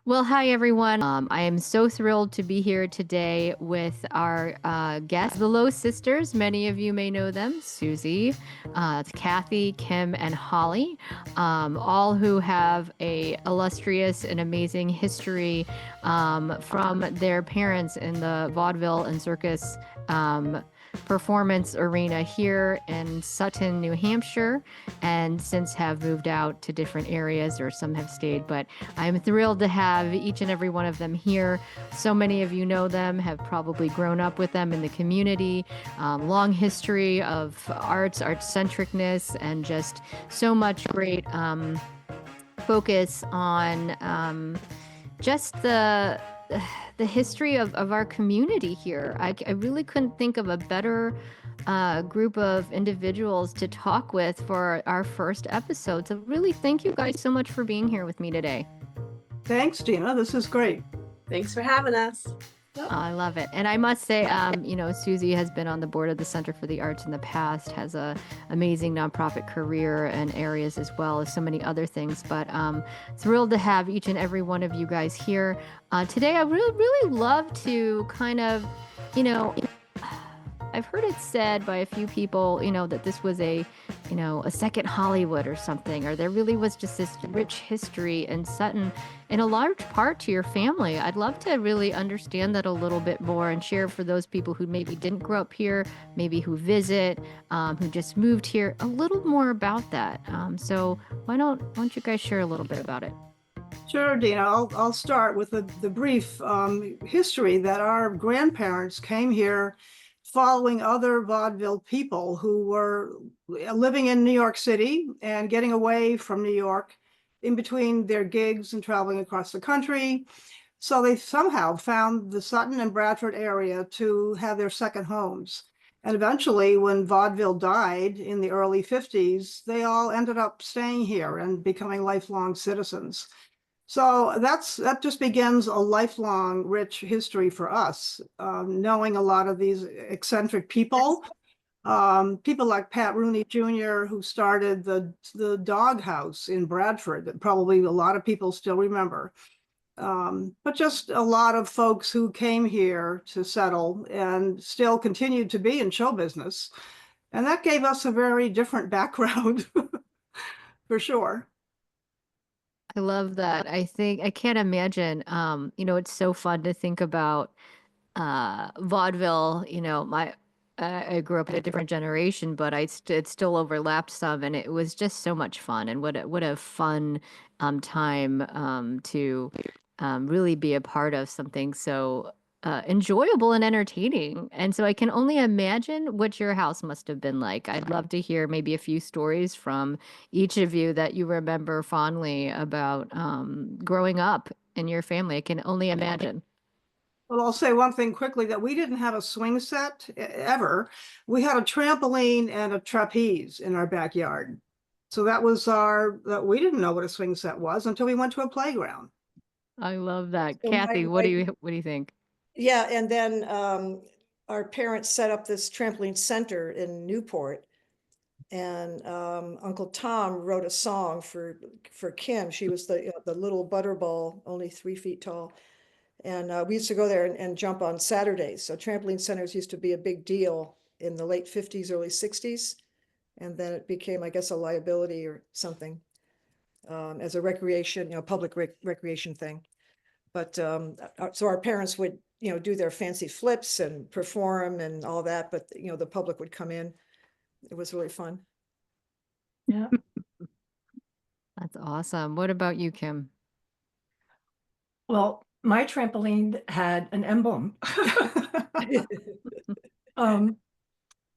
Well, hi everyone. I am so thrilled to be here today with our guests, the Lowe sisters. Many of you may know them, Susie, it's Kathy, Kim, and Holly, all who have a illustrious and amazing history from their parents in the vaudeville and circus performance arena here in Sutton, New Hampshire, and since have moved out to different areas, or some have stayed. But I'm thrilled to have each and every one of them here. So many of you know them, have probably grown up with them in the community. Long history of art centricness, and just so much great focus on just the history of our community here. I really couldn't think of a better group of individuals to talk with for our first episode. So really thank you guys so much for being here with me today. Thanks, Gina. This is great. Thanks for having us. I love it. And I must say, Susie has been on the board of the Center for the Arts in the past, has a amazing nonprofit career and areas as well as so many other things. But thrilled to have each and every one of you guys here. Today, I really love to kind of, I've heard it said by a few people, that this was a second Hollywood or something, or there really was just this rich history in Sutton, in a large part to your family. I'd love to really understand that a little bit more and share for those people who maybe didn't grow up here, maybe who visit, who just moved here, a little more about that. So why don't you guys share a little bit about it? Sure, Dina. I'll start with the brief history that our grandparents came here following other vaudeville people who were living in New York City and getting away from New York in between their gigs and traveling across the country. So they somehow found the Sutton and Bradford area to have their second homes. And eventually, when vaudeville died in the early 50s, they all ended up staying here and becoming lifelong citizens. So that just begins a lifelong rich history for us, knowing a lot of these eccentric people. People like Pat Rooney Jr., who started the dog house in Bradford, that probably a lot of people still remember. But just a lot of folks who came here to settle and still continued to be in show business. And that gave us a very different background, for sure. I love that. I can't imagine, it's so fun to think about vaudeville. I grew up in a different generation, but it still overlapped some, and it was just so much fun. And what a fun time to really be a part of something so enjoyable and entertaining. And so I can only imagine what your house must have been like. I'd love to hear maybe a few stories from each of you that you remember fondly about growing up in your family. I can only imagine. Well, I'll say one thing quickly, that we didn't have a swing set ever. We had a trampoline and a trapeze in our backyard. So that was we didn't know what a swing set was until we went to a playground. I love that. So Kathy, what do you think? Yeah, and then our parents set up this trampoline center in Newport, and Uncle Tom wrote a song for Kim. She was the little butterball, only 3 feet tall. And we used to go there and jump on Saturdays. So trampoline centers used to be a big deal in the late 50s, early 60s. And then it became, I guess, a liability or something as a recreation, public recreation thing. But so our parents would, do their fancy flips and perform and all that. But, the public would come in. It was really fun. Yeah. That's awesome. What about you, Kim? Well, my trampoline had an emblem. It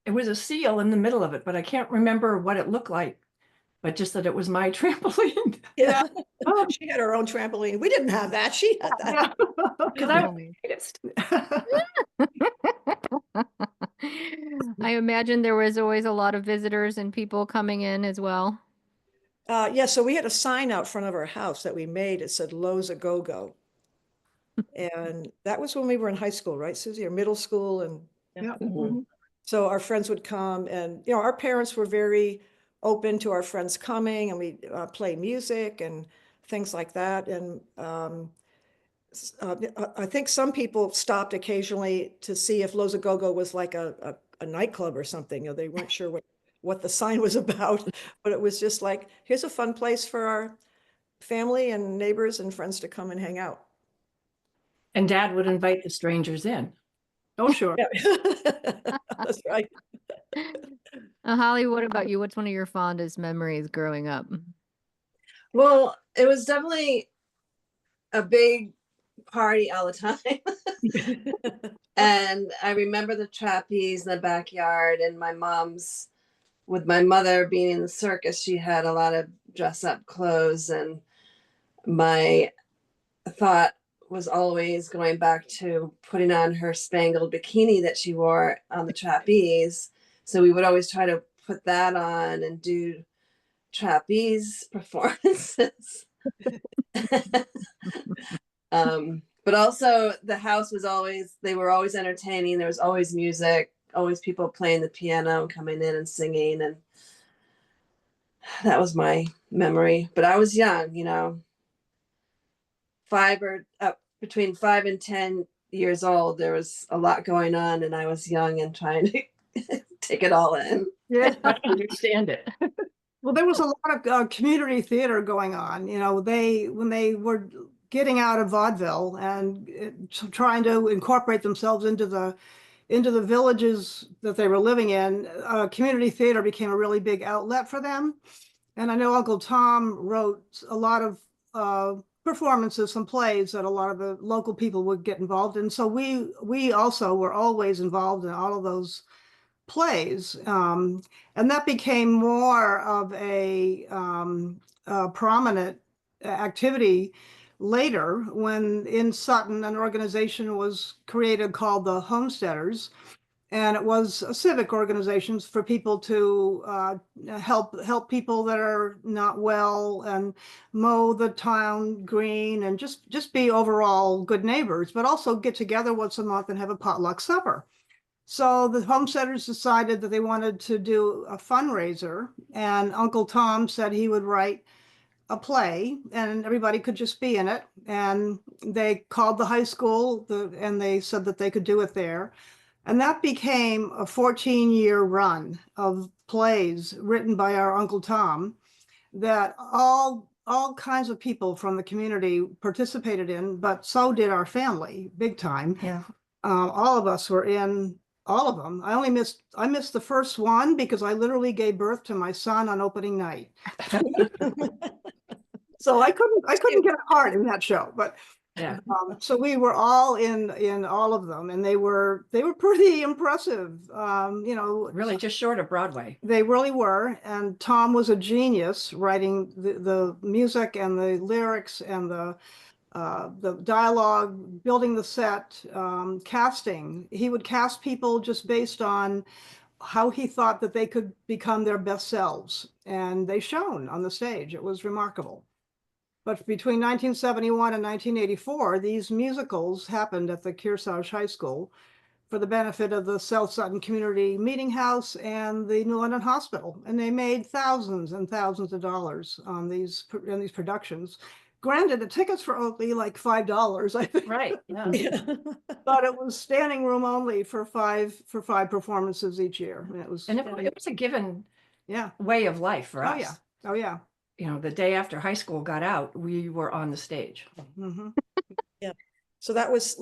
was a seal in the middle of it, but I can't remember what it looked like, but just that it was my trampoline. Yeah. She had her own trampoline. We didn't have that. She had that. Because I'm the greatest. I imagine there was always a lot of visitors and people coming in as well. Yeah, so we had a sign out front of our house that we made. It said Lowe's a Go-Go. And that was when we were in high school, right, Susie, or middle school? And Yeah. so our friends would come, and our parents were very open to our friends coming, and we play music and things like that. And I think some people stopped occasionally to see if Los Go was like a nightclub or something. They weren't sure what the sign was about, but it was just like, here's a fun place for our family and neighbors and friends to come and hang out. And Dad would invite the strangers in. Oh, sure. Yeah. That's right. Holly, what about you? What's one of your fondest memories growing up? Well, it was definitely a big party all the time. And I remember the trapeze in the backyard, and with my mother being in the circus, she had a lot of dress up clothes. And my thought was always going back to putting on her spangled bikini that she wore on the trapeze. So we would always try to put that on and do trapeze performances. But also the house was they were always entertaining. There was always music, always people playing the piano and coming in and singing. And that was my memory. But I was young, between 5 and 10 years old. There was a lot going on, and I was young and trying to take it all in. Yeah. I understand it. Well, there was a lot of community theater going on. When they were getting out of vaudeville and trying to incorporate themselves into the villages that they were living in, community theater became a really big outlet for them. And I know Uncle Tom wrote a lot of performances, some plays that a lot of the local people would get involved in. So we also were always involved in all of those plays. And that became more of a prominent activity later when in Sutton an organization was created called the Homesteaders. And it was a civic organization for people to help people that are not well and mow the town green and just be overall good neighbors, but also get together once a month and have a potluck supper. So the homesteaders decided that they wanted to do a fundraiser, and Uncle Tom said he would write a play and everybody could just be in it. And they called the high school and they said that they could do it there. And that became a 14-year run of plays written by our Uncle Tom that all kinds of people from the community participated in, but so did our family, big time. Yeah. All of us were in all of them. I missed the first one because I literally gave birth to my son on opening night. So I couldn't get a part in that show, but Yeah. so we were all in all of them, and they were pretty impressive. Really just short of Broadway. They really were. And Tom was a genius writing the music and the lyrics and the dialogue, building the set, casting. He would cast people just based on how he thought that they could become their best selves. And they shone on the stage. It was remarkable. But between 1971 and 1984, these musicals happened at the Kearsarge High School for the benefit of the South Sutton Community Meeting House and the New London Hospital. And they made thousands and thousands of dollars on these productions. Granted, the tickets were only like $5, I think. Right. Yeah. But it was standing room only for five performances each year. And it was a given yeah. way of life for Oh us. yeah. Oh yeah. The day after high school got out, we were on the stage. Mm-hmm. Yeah. So that was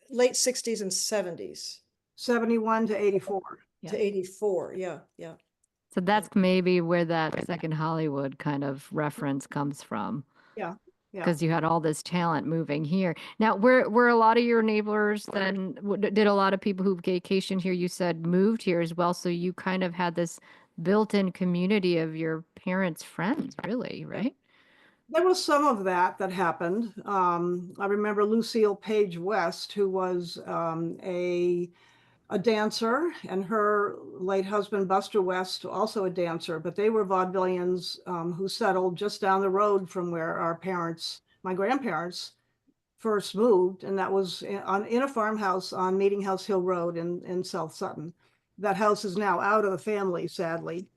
late 60s and 70s. 71 to 84. Yeah. To 84. Yeah. Yeah. So that's maybe where that second Hollywood kind of reference comes from. Yeah. Yeah. Because you had all this talent moving here. Now, were a lot of your neighbors then, did a lot of people who vacationed here, you said, moved here as well? So you kind of had this built-in community of your parents' friends, really, right? There was some of that happened. I remember Lucille Page West, who was a dancer, and her late husband, Buster West, also a dancer, but they were vaudevillians who settled just down the road from where my grandparents first moved. And that was in a farmhouse on Meeting House Hill Road in South Sutton. That house is now out of the family, sadly.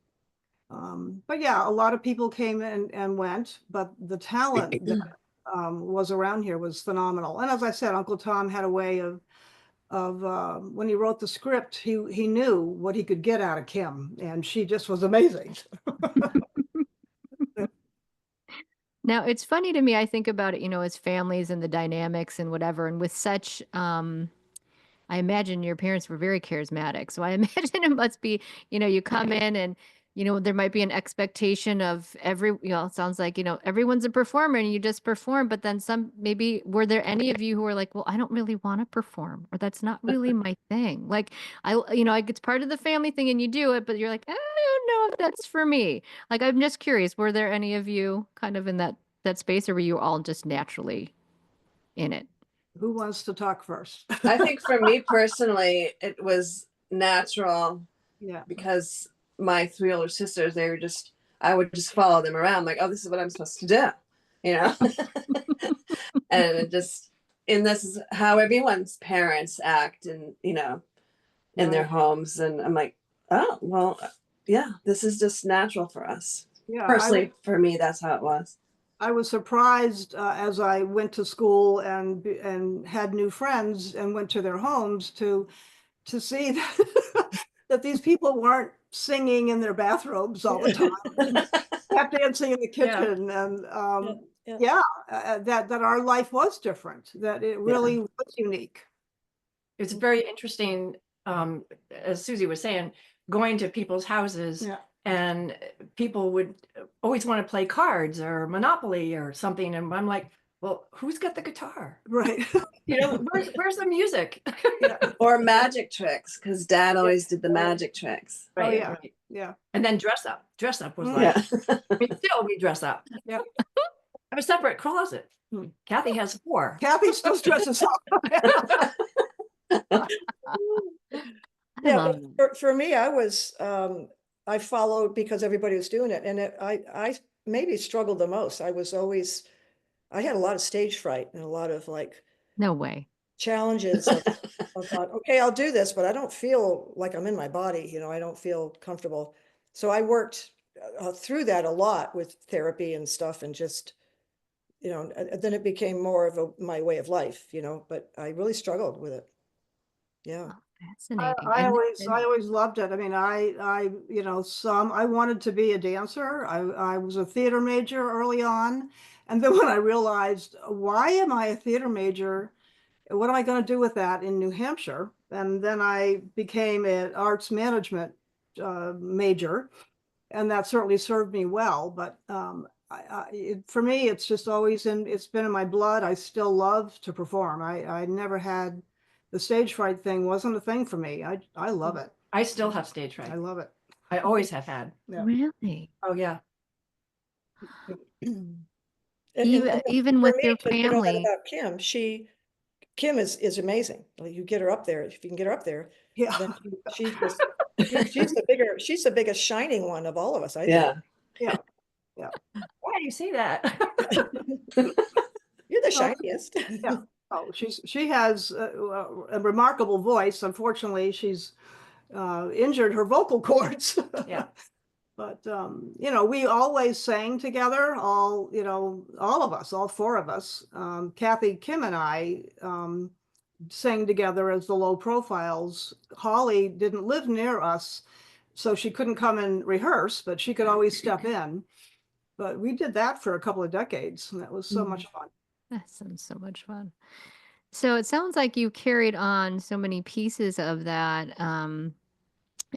But yeah, a lot of people came and went, but the talent was around here was phenomenal. And as I said, Uncle Tom had a way of when he wrote the script, he knew what he could get out of Kim, and she just was amazing. Now, it's funny to me, I think about it, as families and the dynamics and whatever, and with such, I imagine your parents were very charismatic. So I imagine it must be, you come in and, there might be an expectation of it sounds like, everyone's a performer and you just perform, but then maybe were there any of you who were like, well, I don't really want to perform, or that's not really my thing. Like, like it's part of the family thing and you do it, but you're like, I don't know if that's for me. Like, I'm just curious, were there any of you kind of in that space, or were you all just naturally in it? Who wants to talk first? I think for me personally, it was natural Yeah. because my 3 older sisters, I would just follow them around like, oh, this is what I'm supposed to do, and this is how everyone's parents act and, in their homes. And I'm like, oh, well, yeah, this is just natural for us. Yeah. Personally, for me, that's how it was. I was surprised as I went to school and had new friends and went to their homes to see that these people weren't singing in their bathrobes all the time, tap dancing in the kitchen, and that our life was different, that it really was unique. It's very interesting, as Susie was saying, going to people's houses. Yeah. And people would always want to play cards or Monopoly or something. And I'm like, well, who's got the guitar? Right. Where's the music? Yeah. Or magic tricks, because Dad always did the magic tricks. Oh, yeah. Right. Yeah. And then dress up. Dress up was like, Yeah. I mean, still we dress up. Yeah. I have a separate closet. Kathy has 4. Kathy still dresses up. Yeah, but for me, I followed because everybody was doing it, and I maybe struggled the most. I had a lot of stage fright and a lot of like No way. challenges of thought, okay, I'll do this, but I don't feel like I'm in my body, I don't feel comfortable. So I worked through that a lot with therapy and stuff, and just, then it became more of my way of life, but I really struggled with it. Yeah. Fascinating. I always loved it. I mean, I wanted to be a dancer. I was a theater major early on. And then when I realized, why am I a theater major? What am I going to do with that in New Hampshire? And then I became an arts management major, and that certainly served me well. But for me, it's just it's been in my blood. I still love to perform. I never had the stage fright thing. Wasn't a thing for me. I love it. I still have stage fright. I love it. I always have had. Yeah. Really? Oh yeah. Even with your You know that family. about Kim. Kim is amazing. Like, you get her up there. If you can get her up there, Yeah. then she's the biggest shining one of all of us, I Yeah. think. Yeah. Why do you say that? You're the shiniest. Yeah. Oh, she has a remarkable voice. Unfortunately, she's injured her vocal cords. Yeah. But we always sang together, all of us, all 4 of us. Kathy, Kim, and I sang together as the Low Profiles. Holly didn't live near us, so she couldn't come and rehearse, but she could always step in. But we did that for a couple of decades, and that was so much fun. That sounds so much fun. So it sounds like you carried on so many pieces of that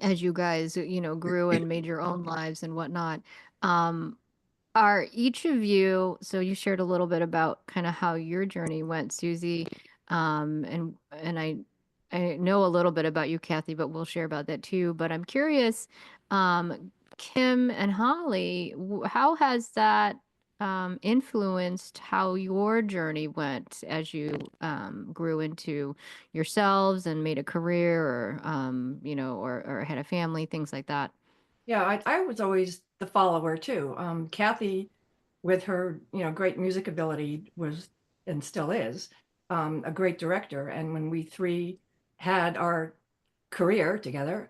as you guys, grew and made your own lives and whatnot. Are each of you, so you shared a little bit about kind of how your journey went, Susie, and I know a little bit about you, Kathy, but we'll share about that too. But I'm curious, Kim and Holly, how has that influenced how your journey went as you grew into yourselves and made a career, or or had a family, things like that? Yeah, I was always the follower too. Kathy, with her, great music ability, was and still is a great director. And when we 3 had our career together,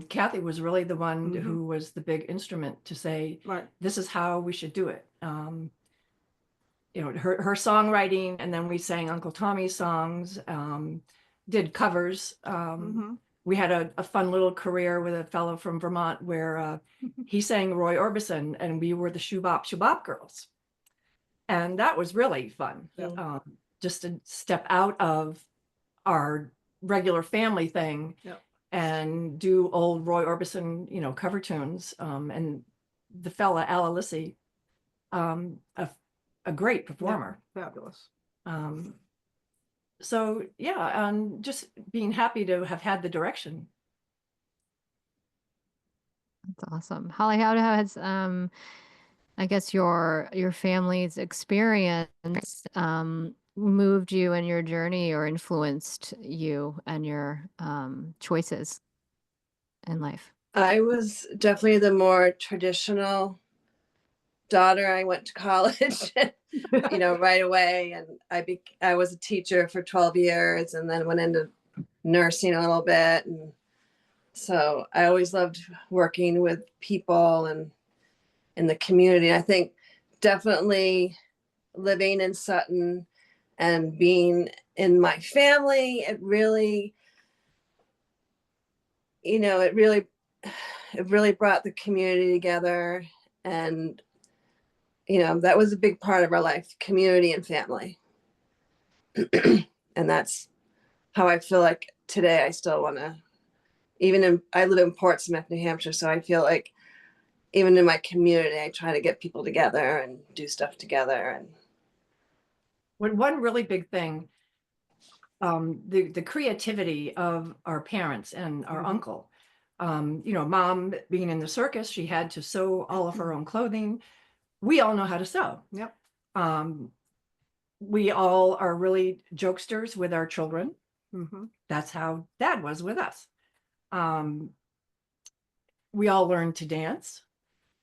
Kathy was really the one who was the big instrument to say, Right. this is how we should do it. her songwriting, and then we sang Uncle Tommy's songs, did covers. We had a fun little career with a fellow from Vermont where he sang Roy Orbison, and we were the Shoo-Bop Girls. And that was really fun, just to step out of our regular family thing and do old Roy Orbison, cover tunes. And the fella, Al Alissi, a great performer. Fabulous. So yeah, just being happy to have had the direction. That's awesome. Holly, how has I guess your family's experience moved you in your journey or influenced you and your choices in life? I was definitely the more traditional daughter. I went to college, right away, and I was a teacher for 12 years, and then went into nursing a little bit, and so I always loved working with people and in the community. I think definitely living in Sutton and being in my family, it really brought the community together. And that was a big part of our life, community and family. And that's how I feel like today I still want to, I live in Portsmouth, New Hampshire, so I feel like even in my community, I try to get people together and do stuff together. And one really big thing, the creativity of our parents and our uncle. Mom being in the circus, she had to sew all of her own clothing. We all know how to sew. Yep. We all are really jokesters with our children. That's how Dad was with us. We all learned to dance.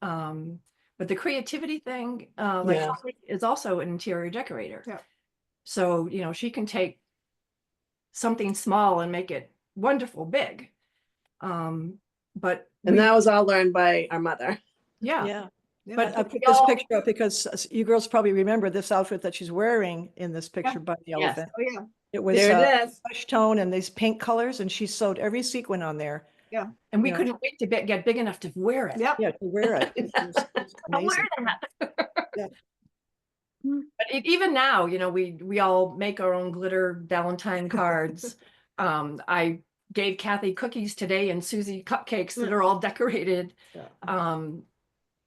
But the creativity thing, Holly is also an interior decorator. Yeah. So, she can take something small and make it wonderful big. And that was all learned by our mother. Yeah. But I put this picture up because you girls probably remember this outfit that she's wearing in this picture by the elephant. Oh yeah. It was There it is. flesh tone and these pink colors, and she sewed every sequin on there. Yeah. And we couldn't wait to get big enough to wear it. Yep. Yeah, to wear it. It was I'll wear amazing. that. Yeah. But even now, we all make our own glitter Valentine cards. I gave Kathy cookies today and Susie cupcakes that are all decorated.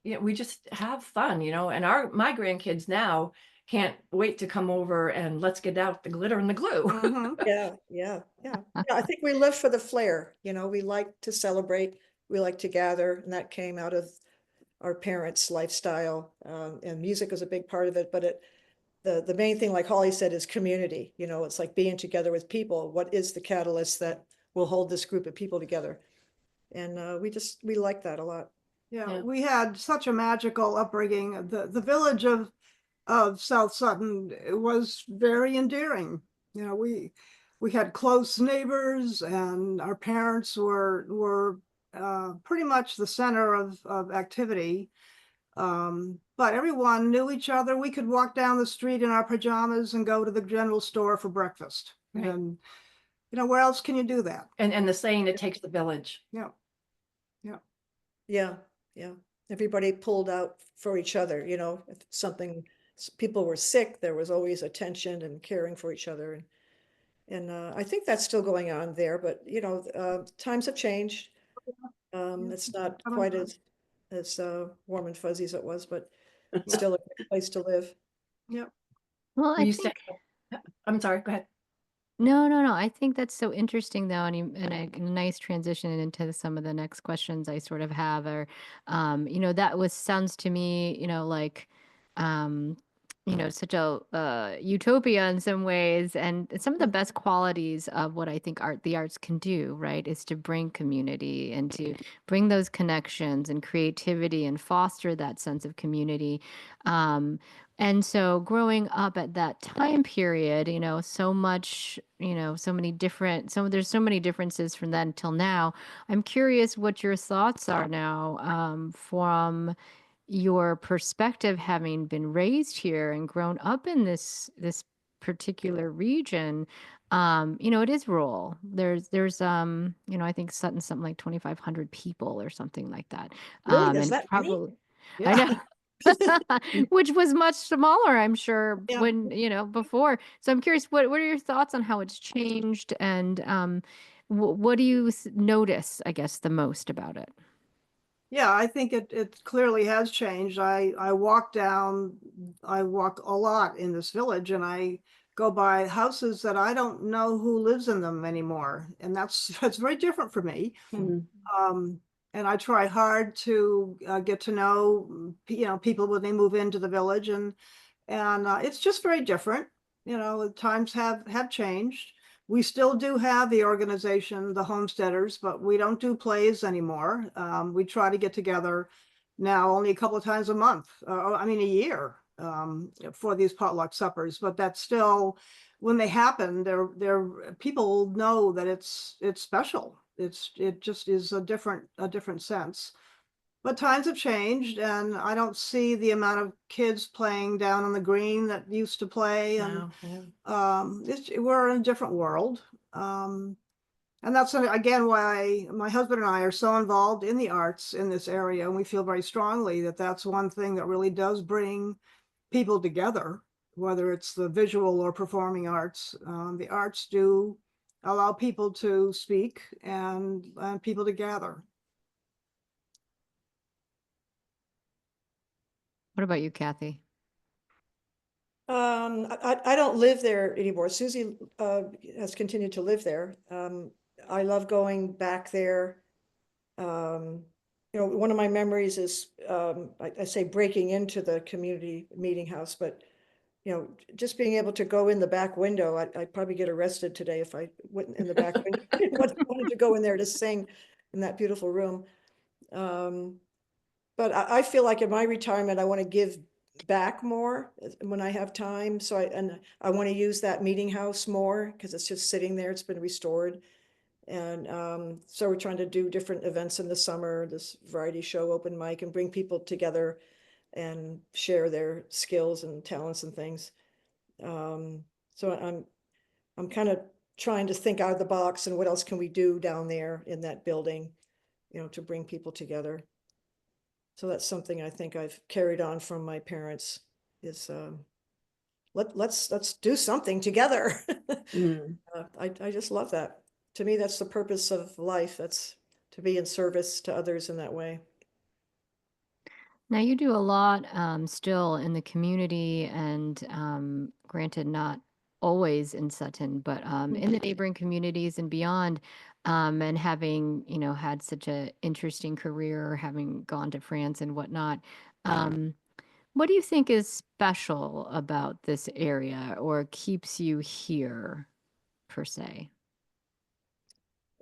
We just have fun, and my grandkids now can't wait to come over and let's get out the glitter and the glue. Yeah. I think we live for the flair. We like to celebrate, we like to gather, and that came out of our parents' lifestyle. And music is a big part of it, but the main thing, like Holly said, is community. It's like being together with people. What is the catalyst that will hold this group of people together? And we like that a lot. Yeah, we had such a magical upbringing. The village of South Sutton was very endearing. We had close neighbors, and our parents were pretty much the center of activity. But everyone knew each other. We could walk down the street in our pajamas and go to the general store for breakfast. Right. And where else can you do that? And the saying, it takes the village. Yeah. Everybody pulled out for each other, if people were sick, there was always attention and caring for each other. And I think that's still going on there, but times have changed. It's not quite as warm and fuzzy as it was, but still a great place to live. Yep. Well, I'm sorry, go ahead. No. I think that's so interesting, though, and a nice transition into some of the next questions I sort of have. Or, that sounds to me, like, such a utopia in some ways, and some of the best qualities of what I think the arts can do, right, is to bring community and to bring those connections and creativity and foster that sense of community. And so growing up at that time period, so much, there's so many differences from then till now. I'm curious what your thoughts are now, from your perspective, having been raised here and grown up in this particular region, it is rural. There's I think Sutton's something like 2,500 people or something like that. Really? There's And that many? probably, I know. Yeah. Which was much smaller, I'm sure, Yeah. when, before. So I'm curious, what are your thoughts on how it's changed, and what do you notice, I guess, the most about it? Yeah, I think it clearly has changed. I walk a lot in this village, and I go by houses that I don't know who lives in them anymore. And that's very different for me. Mm. Um, and I try hard to get to know, people when they move into the village, and it's just very different. Times have changed. We still do have the organization, the homesteaders, but we don't do plays anymore. We try to get together now only a couple of times a month, I mean, a year, for these potluck suppers. But that's still, when they happen, they're people know that it's special. It just is a different sense. But times have changed, and I don't see the amount of kids playing down on the green that used to play. And No, yeah. we're in a different world. And that's again why my husband and I are so involved in the arts in this area, and we feel very strongly that that's one thing that really does bring people together, whether it's the visual or performing arts. The arts do allow people to speak and people to gather. What about you, Kathy? I don't live there anymore. Susie has continued to live there. I love going back there. One of my memories is, I say breaking into the community meeting house, but just being able to go in the back window. I'd probably get arrested today if I went in the back window. Wanted to go in there to sing in that beautiful room. But I feel like in my retirement, I want to give back more when I have time. So I want to use that meeting house more because it's just sitting there. It's been restored. And so we're trying to do different events in the summer, this variety show, open mic, and bring people together and share their skills and talents and things. So I'm kind of trying to think out of the box and what else can we do down there in that building, to bring people together. So that's something I think I've carried on from my parents is let's do something together. Mm. I just love that. To me, that's the purpose of life. That's to be in service to others in that way. Now, you do a lot still in the community, and granted, not always in Sutton, but in the neighboring communities and beyond. And having, had such an interesting career, having gone to France and whatnot. Um, what do you think is special about this area, or keeps you here, per se?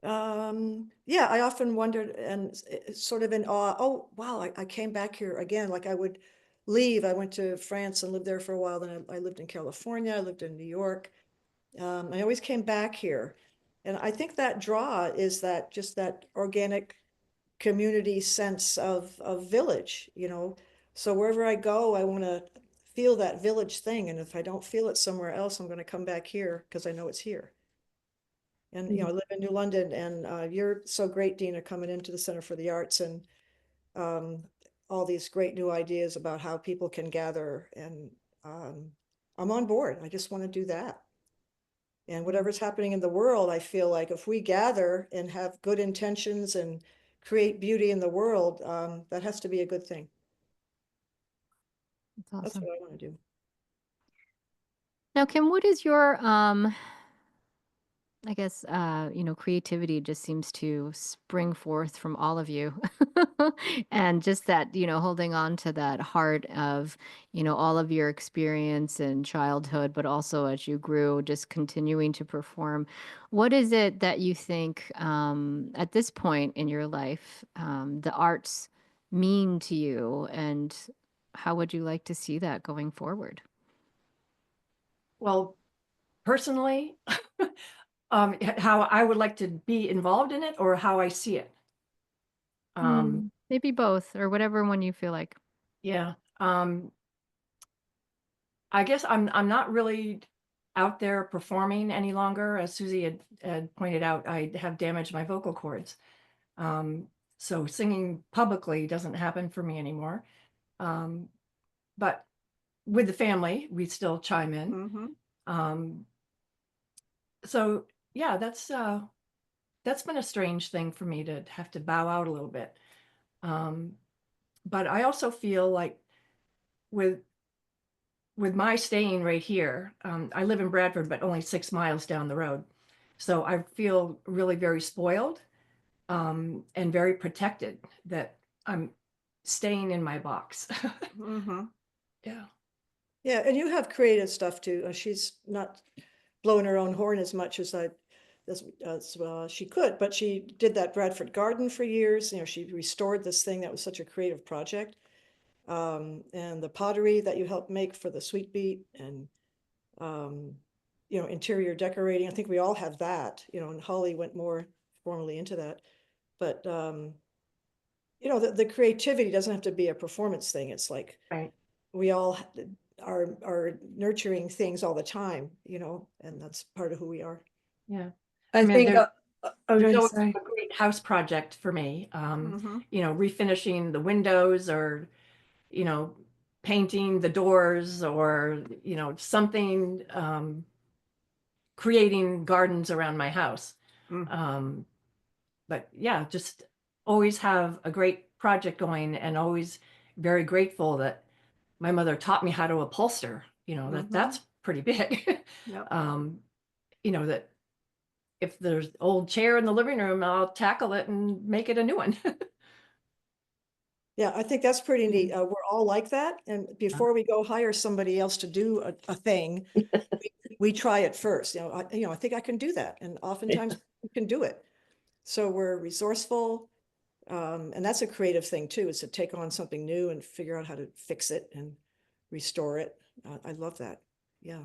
Yeah, I often wondered and sort of in awe, oh, wow, I came back here again. Like I would leave. I went to France and lived there for a while. Then I lived in California. I lived in New York. I always came back here. And I think that draw is that just that organic community sense of village. So wherever I go, I want to feel that village thing. And if I don't feel it somewhere else, I'm going to come back here because I know it's here. And, I live in New London, and you're so great, Dina, coming into the Center for the Arts and um, all these great new ideas about how people can gather. And I'm on board. I just want to do that. And whatever's happening in the world, I feel like if we gather and have good intentions and create beauty in the world, that has to be a good thing. That's That's awesome. what I want to do. Now, Kim, what is your I guess, creativity just seems to spring forth from all of you. And just that, holding on to that heart of, all of your experience in childhood, but also as you grew, just continuing to perform. What is it that you think, at this point in your life, the arts mean to you, and how would you like to see that going forward? Well, personally, how I would like to be involved in it or how I see it. Maybe both, or whatever one you feel like. Yeah. I guess I'm not really out there performing any longer. As Susie had pointed out, I have damaged my vocal cords. So singing publicly doesn't happen for me anymore. But with the family, we still chime in. Mhm. So yeah, that's been a strange thing for me to have to bow out a little bit. But I also feel like with my staying right here, I live in Bradford, but only 6 miles down the road. So I feel really very spoiled, and very protected that I'm staying in my box. Mhm. Yeah. Yeah, and you have creative stuff too. She's not blowing her own horn as much as she could, but she did that Bradford Garden for years. You know, she restored this thing that was such a creative project. And the pottery that you helped make for the Sweet Beet, and interior decorating. I think we all have that, and Holly went more formally into that. But the creativity doesn't have to be a performance thing. It's like Right. we all are nurturing things all the time, and that's part of who we are. Yeah. I mean, think, there's always sorry. a great house project for me. Mhm. Refinishing the windows, or, painting the doors, or, something, creating gardens around my house. Mhm. But yeah, just always have a great project going, and always very grateful that my mother taught me how to upholster, that's pretty big. Yep. That if there's old chair in the living room, I'll tackle it and make it a new one. Yeah, I think that's pretty neat. We're all like that. And before we go hire somebody else to do a thing, we try it first. I think I can do that. And oftentimes we can do it. So we're resourceful. And that's a creative thing too, is to take on something new and figure out how to fix it and restore it. I love that. Yeah.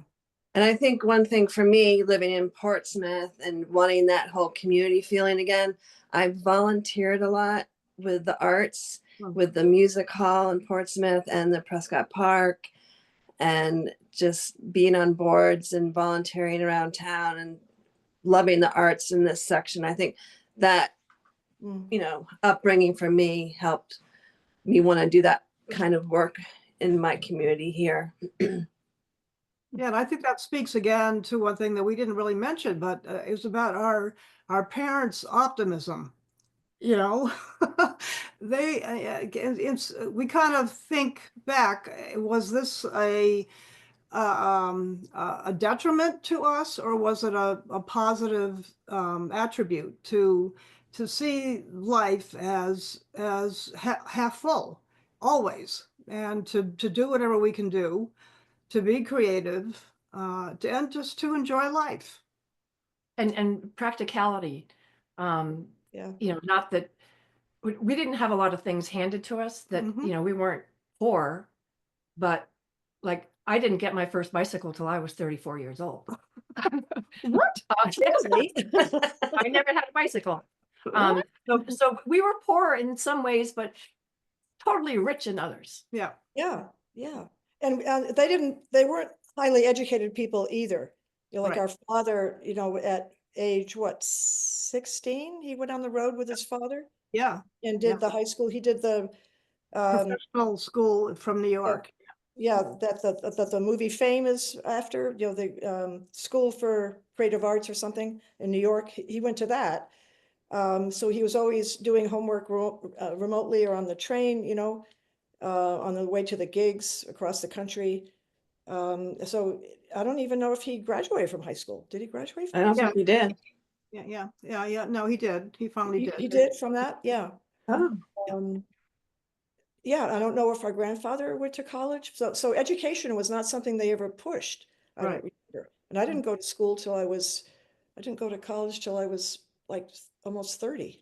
And I think one thing for me, living in Portsmouth and wanting that whole community feeling again, I volunteered a lot with the arts, with the music hall in Portsmouth and the Prescott Park, and just being on boards and volunteering around town and loving the arts in this section. I think that, upbringing for me helped me want to do that kind of work in my community here. Yeah, and I think that speaks again to one thing that we didn't really mention, but it was about our parents' optimism. You know, we kind of think back. Was this a detriment to us, or was it a positive attribute to see life as half full always, and to do whatever we can do, to be creative, and just to enjoy life. And practicality. Yeah. Not that we didn't have a lot of things handed to us, that, Mhm. we weren't poor, but like, I didn't get my first bicycle till I was 34 years old. What? Really? I never had a bicycle. What? So we were poor in some ways, but totally rich in others. Yeah. Yeah, yeah. And they weren't highly educated people either. Like Right. our father, at age, what, 16, he went on the road with his father Yeah. and Yeah. did the high school. He did the, Professional school from New York. yeah, that the movie Fame is after, the School for Creative Arts or something in New York. He went to that. So he was always doing homework remotely or on the train, on the way to the gigs across the country. So I don't even know if he graduated from high school. Did he graduate I from high don't school? think you did. Yeah. No, he did. He finally did. He did from that? Yeah. Oh, Um, yeah, I don't know if our grandfather went to college. So education was not something they ever pushed. I don't Right. remember. And I didn't go to school till I didn't go to college till I was like almost 30,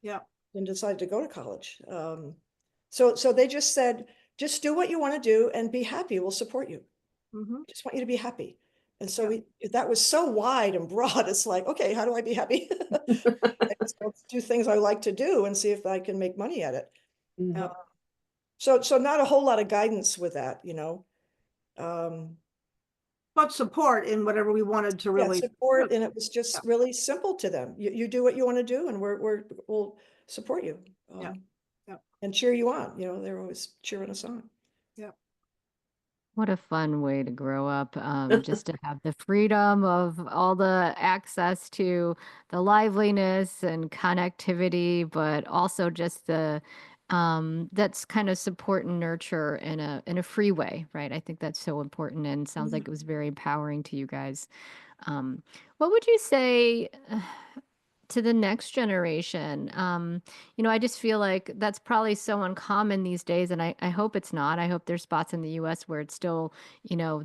Yeah. and decided to go to college. So they just said, just do what you want to do and be happy. We'll support you. Mhm. Just want you to be happy. And so Yeah. that was so wide and broad. It's like, okay, how do I be happy? I just go do things I like to do and see if I can make money at it. mhm. Uh, So not a whole lot of guidance with that, you know. But support in whatever we wanted to Yeah, really. support, and it was just Yeah. really simple to them. You do what you want to do, and we'll support you. Yeah. Yeah. And cheer you on. You know, they're always cheering us on. Yeah. What a fun way to grow up, just to have the freedom of all the access to the liveliness and connectivity, but also just the that's kind of support and nurture in a free way, right? I think that's so important and sounds like it was very empowering to you guys. What would you say to the next generation? I just feel like that's probably so uncommon these days, and I hope it's not. I hope there's spots in the US where it's still,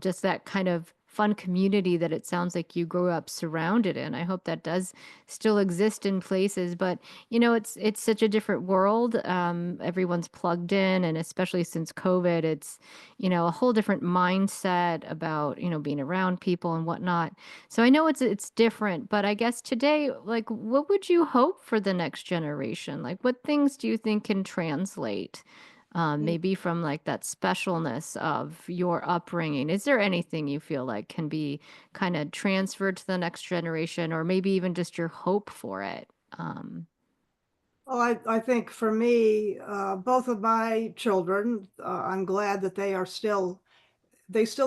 just that kind of fun community that it sounds like you grew up surrounded in. I hope that does still exist in places, but it's such a different world. Everyone's plugged in, and especially since COVID, it's a whole different mindset about being around people and whatnot. So I know it's different, but I guess today, like, what would you hope for the next generation? Like, what things do you think can translate, maybe from like that specialness of your upbringing? Is there anything you feel like can be kind of transferred to the next generation, or maybe even just your hope for it? Well, I think for me, both of my children, I'm glad that they still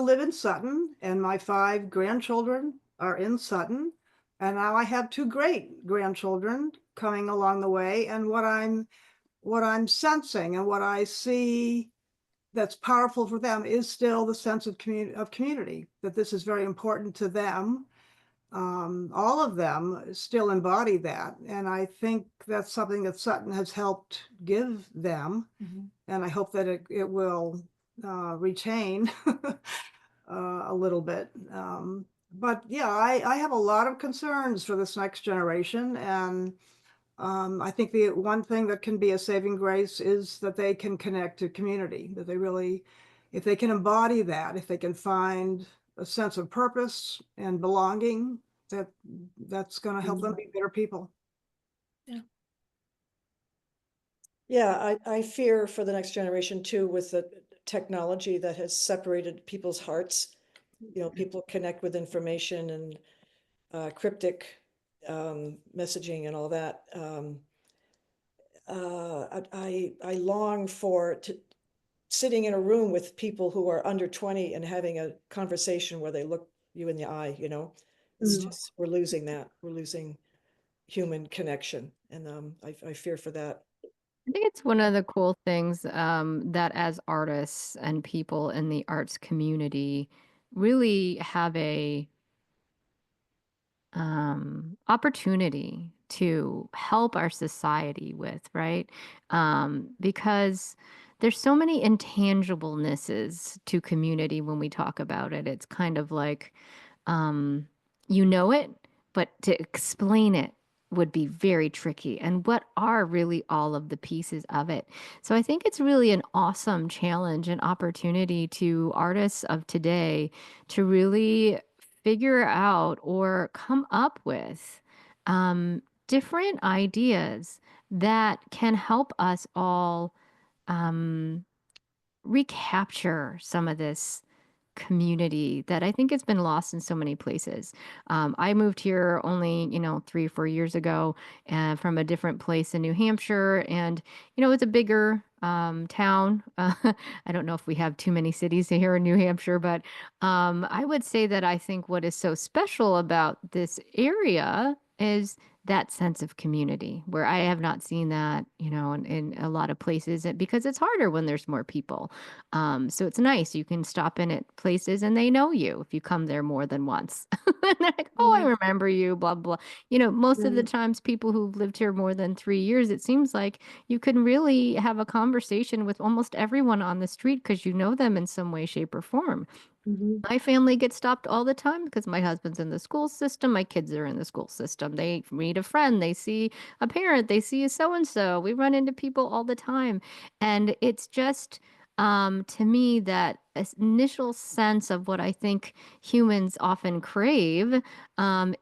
live in Sutton, and my 5 grandchildren are in Sutton. And now I have 2 great grandchildren coming along the way. And what I'm sensing and what I see that's powerful for them is still the sense of community, that this is very important to them. All of them still embody that. And I think that's something that Sutton has helped give them. And I hope that it will retain a little bit. But yeah, I have a lot of concerns for this next generation. And I think the one thing that can be a saving grace is that they can connect to community, that they really, if they can embody that, if they can find a sense of purpose and belonging, that's going to help them be better people. Yeah, I fear for the next generation too, with the technology that has separated people's hearts. You know, people connect with information and cryptic messaging and all that. I long for sitting in a room with people who are under 20 and having a conversation where they look you in the eye, you know. It's just, we're losing that. We're losing human connection. And I fear for that. I think it's one of the cool things, that as artists and people in the arts community really have a opportunity to help our society with, right? Because there's so many intangiblenesses to community when we talk about it. It's kind of like, um, it, but to explain it would be very tricky. And what are really all of the pieces of it? So I think it's really an awesome challenge and opportunity to artists of today to really figure out or come up with different ideas that can help us all um, recapture some of this community that I think has been lost in so many places. I moved here only, 3 or 4 years ago, from a different place in New Hampshire, and it's a bigger town. I don't know if we have too many cities here in New Hampshire, but I would say that I think what is so special about this area is that sense of community, where I have not seen that, in a lot of places, because it's harder when there's more people. So it's nice. You can stop in at places and they know you if you come there more than once. And they're like, oh, I remember you, blah, blah. Most of the times people who've lived here more than 3 years, it seems like you can really have a conversation with almost everyone on the street because you know them in some way, shape, or form. My family gets stopped all the time because my husband's in the school system. My kids are in the school system. They meet a friend, they see a parent, they see a so and so. We run into people all the time. And it's just to me, that initial sense of what I think humans often crave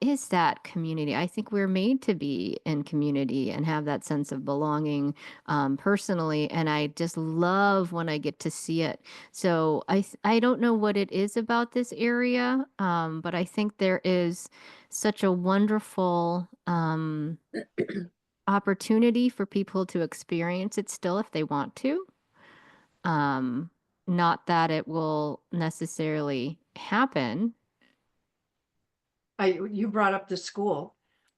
is that community. I think we're made to be in community and have that sense of belonging personally. And I just love when I get to see it. So I don't know what it is about this area, but I think there is such a wonderful opportunity for people to experience it still if they want to. Um, Not that it will necessarily happen. You brought up the school.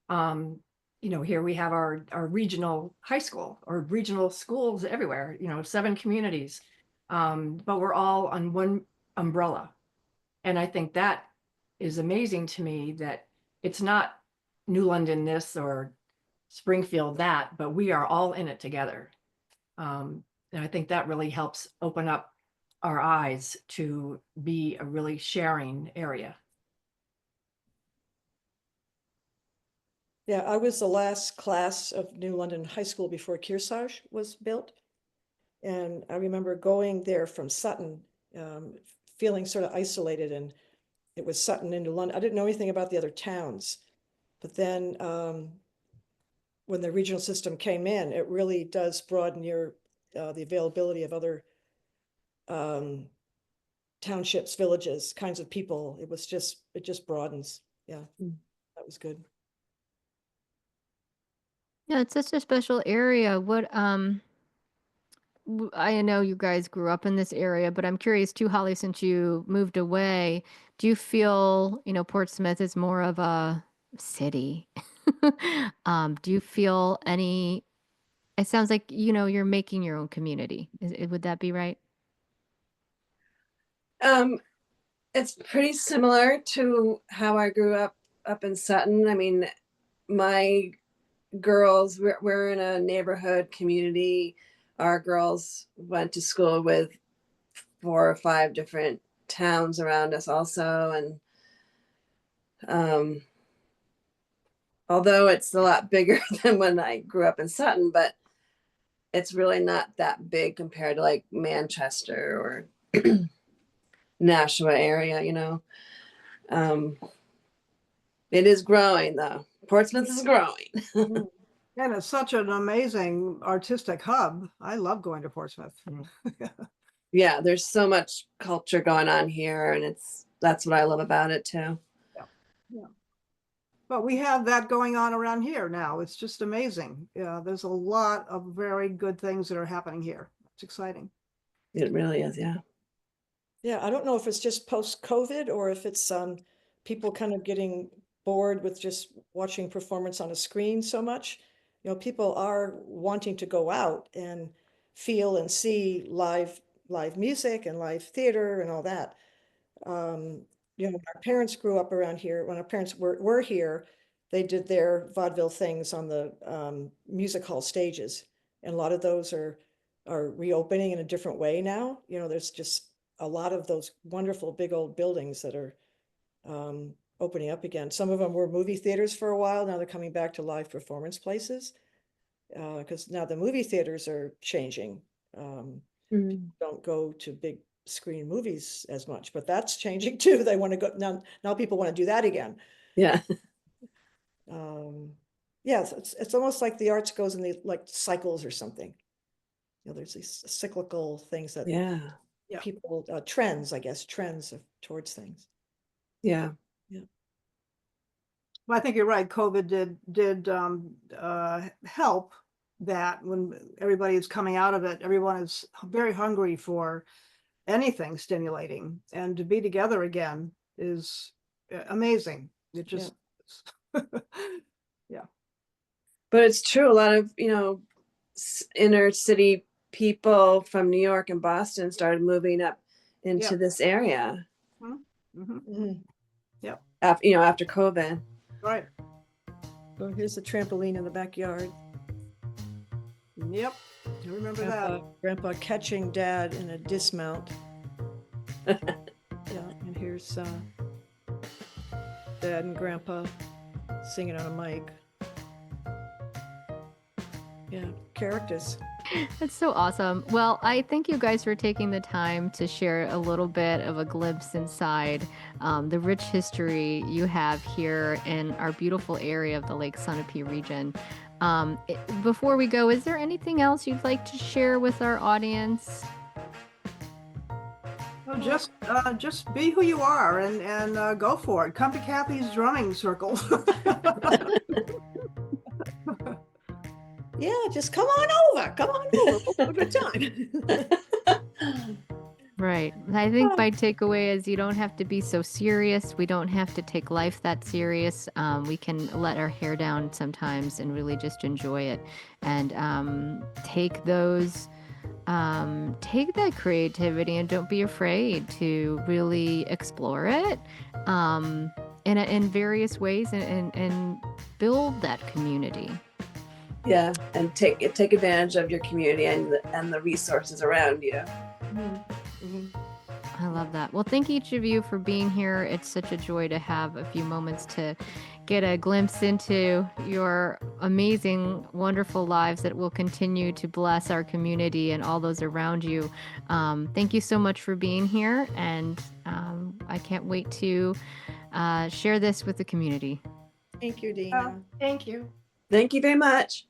Here we have our regional high school or regional schools everywhere, 7 communities. But we're all on one umbrella. And I think that is amazing to me that it's not New London this or Springfield that, but we are all in it together. And I think that really helps open up our eyes to be a really sharing area. Yeah, I was the last class of New London High School before Kearsarge was built. And I remember going there from Sutton, feeling sort of isolated, and it was Sutton into London. I didn't know anything about the other towns. But then when the regional system came in, it really does broaden the availability of other townships, villages, kinds of people. It just broadens. Yeah, that was good. Yeah, it's such a special area. I know you guys grew up in this area, but I'm curious too, Holly, since you moved away, do you feel, Portsmouth is more of a city? Do you feel any, it sounds like, you're making your own community. Would that be right? Um, it's pretty similar to how I grew up in Sutton. I mean, my girls, we're in a neighborhood community. Our girls went to school with 4 or 5 different towns around us also. And although it's a lot bigger than when I grew up in Sutton, but it's really not that big compared to like Manchester or Nashua area, It is growing though. Portsmouth is growing. And it's such an amazing artistic hub. I love going to Portsmouth. Yeah, there's so much culture going on here, and that's what I love about it too. Yeah. But we have that going on around here now. It's just amazing. Yeah, there's a lot of very good things that are happening here. It's exciting. It really is, yeah. Yeah, I don't know if it's just post-COVID or if it's people kind of getting bored with just watching performance on a screen so much. People are wanting to go out and feel and see live music and live theater and all that. Our parents grew up around here. When our parents were here, they did their vaudeville things on the music hall stages. And a lot of those are reopening in a different way now. There's just a lot of those wonderful big old buildings that are opening up again. Some of them were movie theaters for a while. Now they're coming back to live performance places because now the movie theaters are changing. Don't go to big screen movies as much, but that's changing too. They want to go now people want to do that again. Yeah. Yeah, it's almost like the arts goes in the like cycles or something. There's these cyclical things that Yeah. people trends, I guess, towards things. Yeah. Well, I think you're right. COVID did help that when everybody is coming out of it, everyone is very hungry for anything stimulating, and to be together again is amazing. It just, yeah. But it's true. A lot of, inner city people from New York and Boston started moving up into this area. Yep. After COVID. Right. So here's the trampoline in the backyard. Yep. I remember that. Grandpa catching Dad in a dismount. Yeah, and here's Dad and Grandpa singing on a mic. Yeah, characters. That's so awesome. Well, I thank you guys for taking the time to share a little bit of a glimpse inside the rich history you have here in our beautiful area of the Lake Sunapee region. Before we go, is there anything else you'd like to share with our audience? So just be who you are and go for it. Come to Kathy's drumming circle. Yeah, just come on over. Come on over. We'll have a good time. Right. I think my takeaway is you don't have to be so serious. We don't have to take life that serious. We can let our hair down sometimes and really just enjoy it, and take that creativity and don't be afraid to really explore it in various ways and build that community. Yeah, and take advantage of your community and the resources around you. I love that. Well, thank each of you for being here. It's such a joy to have a few moments to get a glimpse into your amazing, wonderful lives that will continue to bless our community and all those around you. Thank you so much for being here, and I can't wait to share this with the community. Thank you, Dina. Thank you. Thank you very much.